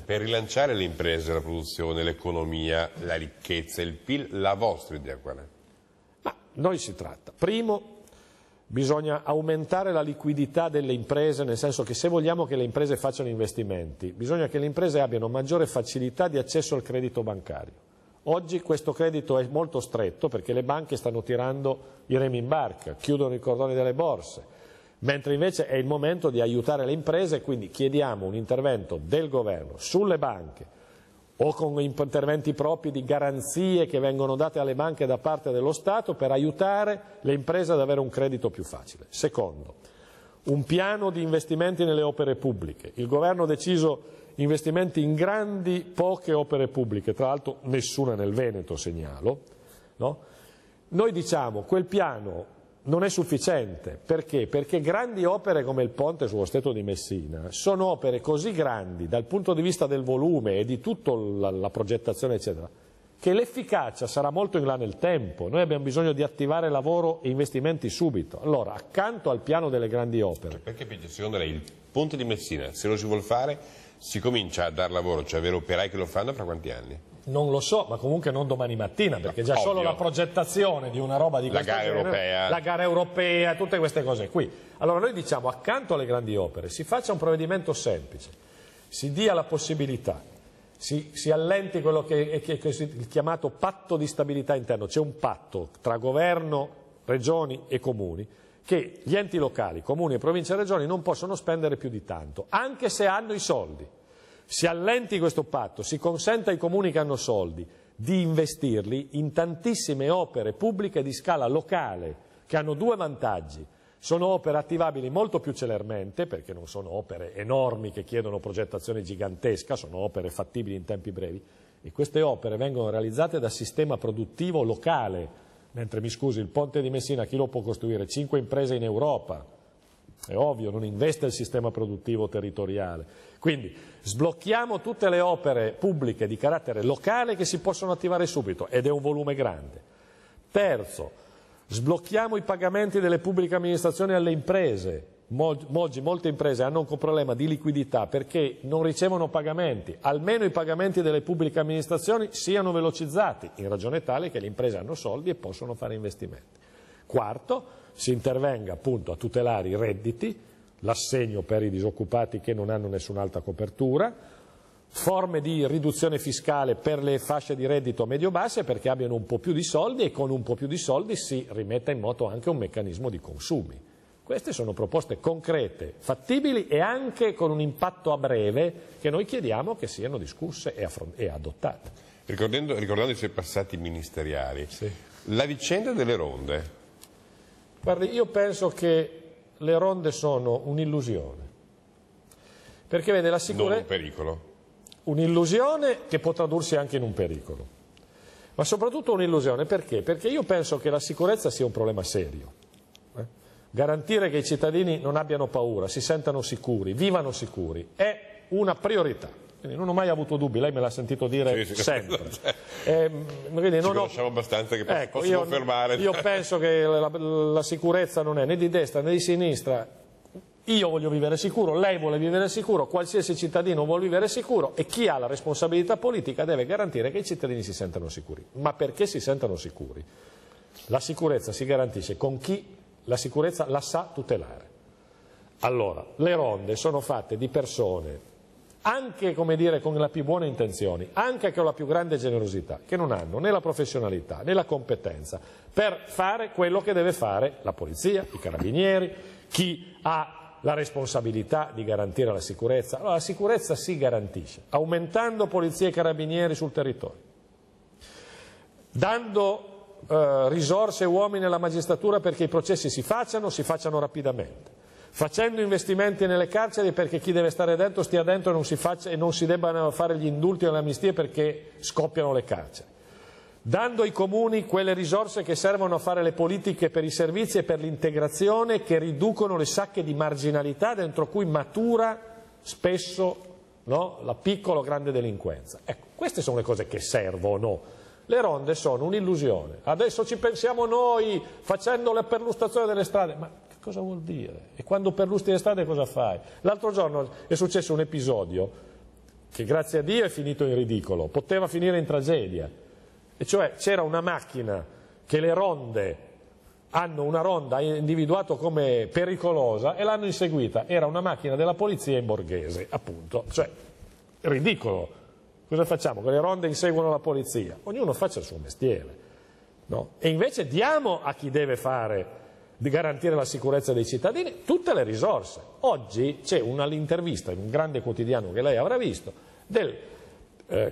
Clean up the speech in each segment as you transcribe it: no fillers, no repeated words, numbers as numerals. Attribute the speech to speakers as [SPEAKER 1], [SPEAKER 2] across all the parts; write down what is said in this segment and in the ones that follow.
[SPEAKER 1] Per rilanciare le imprese, la produzione, l'economia, la ricchezza, il PIL, la vostra idea qual è?
[SPEAKER 2] Ma noi si tratta, primo, bisogna aumentare la liquidità delle imprese, nel senso che se vogliamo che le imprese facciano investimenti, bisogna che le imprese abbiano maggiore facilità di accesso al credito bancario. Oggi questo credito è molto stretto perché le banche stanno tirando i remi in barca, chiudono i cordoni delle borse, mentre invece è il momento di aiutare le imprese, quindi chiediamo un intervento del governo sulle banche o con interventi propri di garanzie che vengono date alle banche da parte dello Stato per aiutare le imprese ad avere un credito più facile. Secondo, un piano di investimenti nelle opere pubbliche. Il governo ha deciso investimenti in grandi, poche opere pubbliche, tra l'altro nessuna nel Veneto, segnalo. No? Noi diciamo che quel piano non è sufficiente, perché? Perché grandi opere come il ponte sullo Stretto di Messina sono opere così grandi dal punto di vista del volume e di tutta la progettazione eccetera, che l'efficacia sarà molto in là nel tempo. Noi abbiamo bisogno di attivare lavoro e investimenti subito. Allora, accanto al piano delle grandi opere...
[SPEAKER 1] Perché secondo lei il ponte di Messina, se lo si vuole fare, si comincia a dar lavoro, cioè avere operai che lo fanno fra quanti anni?
[SPEAKER 2] Non lo so, ma comunque non domani mattina, perché già solo la progettazione di una roba di questo genere, la gara europea, tutte queste cose qui. Allora noi diciamo, accanto alle grandi opere, si faccia un provvedimento semplice, si dia la possibilità, si allenti quello che è il chiamato patto di stabilità interno, c'è un patto tra governo, regioni e comuni, che gli enti locali, comuni e province e regioni non possono spendere più di tanto, anche se hanno i soldi. Si allenti questo patto, si consenta ai comuni che hanno soldi di investirli in tantissime opere pubbliche di scala locale, che hanno due vantaggi. Sono opere attivabili molto più celermente, perché non sono opere enormi che chiedono progettazione gigantesca, sono opere fattibili in tempi brevi, e queste opere vengono realizzate da sistema produttivo locale. Mentre, mi scusi, il ponte di Messina chi lo può costruire? 5 imprese in Europa. È ovvio, non investe il sistema produttivo territoriale. Quindi sblocchiamo tutte le opere pubbliche di carattere locale che si possono attivare subito, ed è un volume grande. Terzo, sblocchiamo i pagamenti delle pubbliche amministrazioni alle imprese. Oggi molte imprese hanno un problema di liquidità perché non ricevono pagamenti. Almeno i pagamenti delle pubbliche amministrazioni siano velocizzati, in ragione tale che le imprese hanno soldi e possono fare investimenti. Quarto, si intervenga appunto a tutelare i redditi, l'assegno per i disoccupati che non hanno nessun'altra copertura, forme di riduzione fiscale per le fasce di reddito medio-basse perché abbiano un po' più di soldi, e con un po' più di soldi si rimetta in moto anche un meccanismo di consumi. Queste sono proposte concrete, fattibili e anche con un impatto a breve che noi chiediamo che siano discusse e adottate.
[SPEAKER 1] Ricordando i suoi passati ministeriali,
[SPEAKER 2] sì.
[SPEAKER 1] La vicenda delle ronde.
[SPEAKER 2] Guardi, io penso che le ronde sono un'illusione, perché vede la sicurezza...
[SPEAKER 1] Non un pericolo.
[SPEAKER 2] Un'illusione che può tradursi anche in un pericolo, ma soprattutto un'illusione perché? Perché io penso che la sicurezza sia un problema serio. Garantire che i cittadini non abbiano paura, si sentano sicuri, vivano sicuri, è una priorità. Quindi non ho mai avuto dubbi, lei me l'ha sentito dire sempre.
[SPEAKER 1] Ci conosciamo abbastanza che posso confermare.
[SPEAKER 2] Io penso che la sicurezza non è né di destra né di sinistra. Io voglio vivere sicuro, lei vuole vivere sicuro, qualsiasi cittadino vuole vivere sicuro, e chi ha la responsabilità politica deve garantire che i cittadini si sentano sicuri. Ma perché si sentano sicuri? La sicurezza si garantisce con chi la sicurezza la sa tutelare. Allora, le ronde sono fatte di persone, anche, come dire, con le più buone intenzioni, anche con la più grande generosità, che non hanno né la professionalità né la competenza per fare quello che deve fare la polizia, i carabinieri, chi ha la responsabilità di garantire la sicurezza. Allora, la sicurezza si garantisce aumentando polizia e carabinieri sul territorio, dando risorse e uomini alla magistratura perché i processi si facciano rapidamente, facendo investimenti nelle carceri perché chi deve stare dentro stia dentro e non si debbano fare gli indulti o le amnistie perché scoppiano le carceri, dando ai comuni quelle risorse che servono a fare le politiche per i servizi e per l'integrazione che riducono le sacche di marginalità dentro cui matura spesso, no, la piccola o grande delinquenza. Ecco, queste sono le cose che servono. Le ronde sono un'illusione. Adesso ci pensiamo noi facendo la perlustrazione delle strade. Ma che cosa vuol dire? E quando perlustri le strade cosa fai? L'altro giorno è successo un episodio che grazie a Dio è finito in ridicolo, poteva finire in tragedia, e cioè c'era una macchina che le ronde una ronda individuato come pericolosa e l'hanno inseguita, era una macchina della polizia in Borghese, appunto, cioè ridicolo. Cosa facciamo? Che le ronde inseguono la polizia, ognuno faccia il suo mestiere, no? E invece diamo a chi deve di garantire la sicurezza dei cittadini tutte le risorse. Oggi c'è l'intervista in un grande quotidiano che lei avrà visto del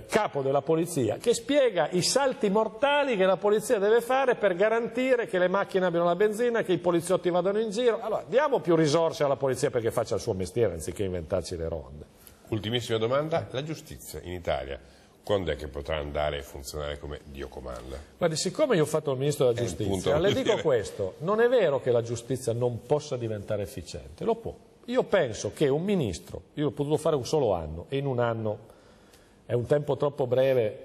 [SPEAKER 2] capo della polizia che spiega i salti mortali che la polizia deve fare per garantire che le macchine abbiano la benzina, che i poliziotti vadano in giro. Allora diamo più risorse alla polizia perché faccia il suo mestiere anziché inventarci le ronde.
[SPEAKER 1] Ultimissima domanda, la giustizia in Italia quando è che potrà andare e funzionare come Dio comanda?
[SPEAKER 2] Guardi, siccome io ho fatto il ministro della giustizia, le dico questo: non è vero che la giustizia non possa diventare efficiente, lo può. Io penso che un ministro, io ho potuto fare un solo anno e in un anno è un tempo troppo breve,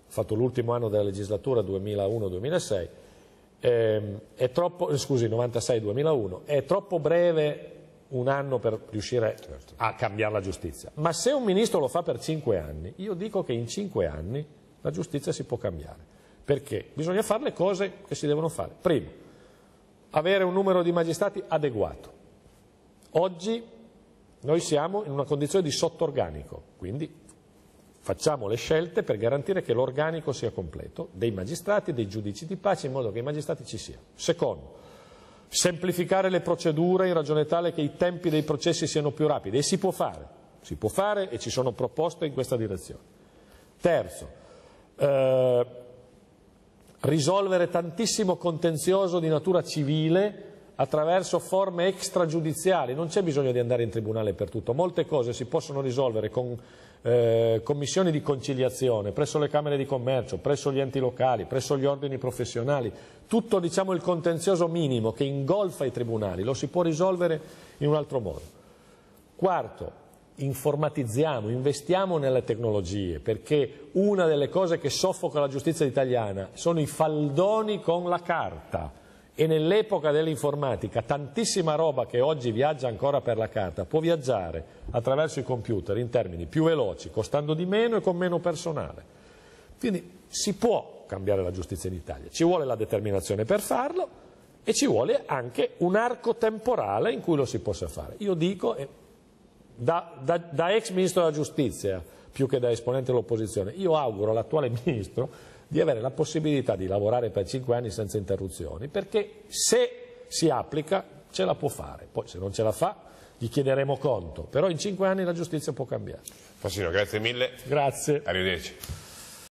[SPEAKER 2] ho fatto l'ultimo anno della legislatura 2001-2006, è troppo, scusi, 96-2001, è troppo breve un anno per riuscire a cambiare la giustizia. Ma se un ministro lo fa per 5 anni, io dico che in 5 anni la giustizia si può cambiare. Perché? Bisogna fare le cose che si devono fare. Primo, avere un numero di magistrati adeguato. Oggi noi siamo in una condizione di sottorganico, quindi facciamo le scelte per garantire che l'organico sia completo, dei magistrati, dei giudici di pace, in modo che i magistrati ci siano. Secondo, semplificare le procedure in ragione tale che i tempi dei processi siano più rapidi, e si può fare e ci sono proposte in questa direzione. Terzo, risolvere tantissimo contenzioso di natura civile attraverso forme extragiudiziali, non c'è bisogno di andare in tribunale per tutto, molte cose si possono risolvere con commissioni di conciliazione presso le camere di commercio, presso gli enti locali, presso gli ordini professionali, tutto, diciamo, il contenzioso minimo che ingolfa i tribunali lo si può risolvere in un altro modo. Quarto, informatizziamo, investiamo nelle tecnologie, perché una delle cose che soffoca la giustizia italiana sono i faldoni con la carta. E nell'epoca dell'informatica tantissima roba che oggi viaggia ancora per la carta può viaggiare attraverso i computer in termini più veloci, costando di meno e con meno personale. Quindi si può cambiare la giustizia in Italia, ci vuole la determinazione per farlo e ci vuole anche un arco temporale in cui lo si possa fare. Io dico, da ex ministro della giustizia più che da esponente dell'opposizione, io auguro all'attuale ministro di avere la possibilità di lavorare per 5 anni senza interruzioni, perché se si applica ce la può fare, poi se non ce la fa gli chiederemo conto, però in 5 anni la giustizia può cambiare.
[SPEAKER 1] Fassino, grazie mille.
[SPEAKER 2] Grazie.
[SPEAKER 1] Arrivederci.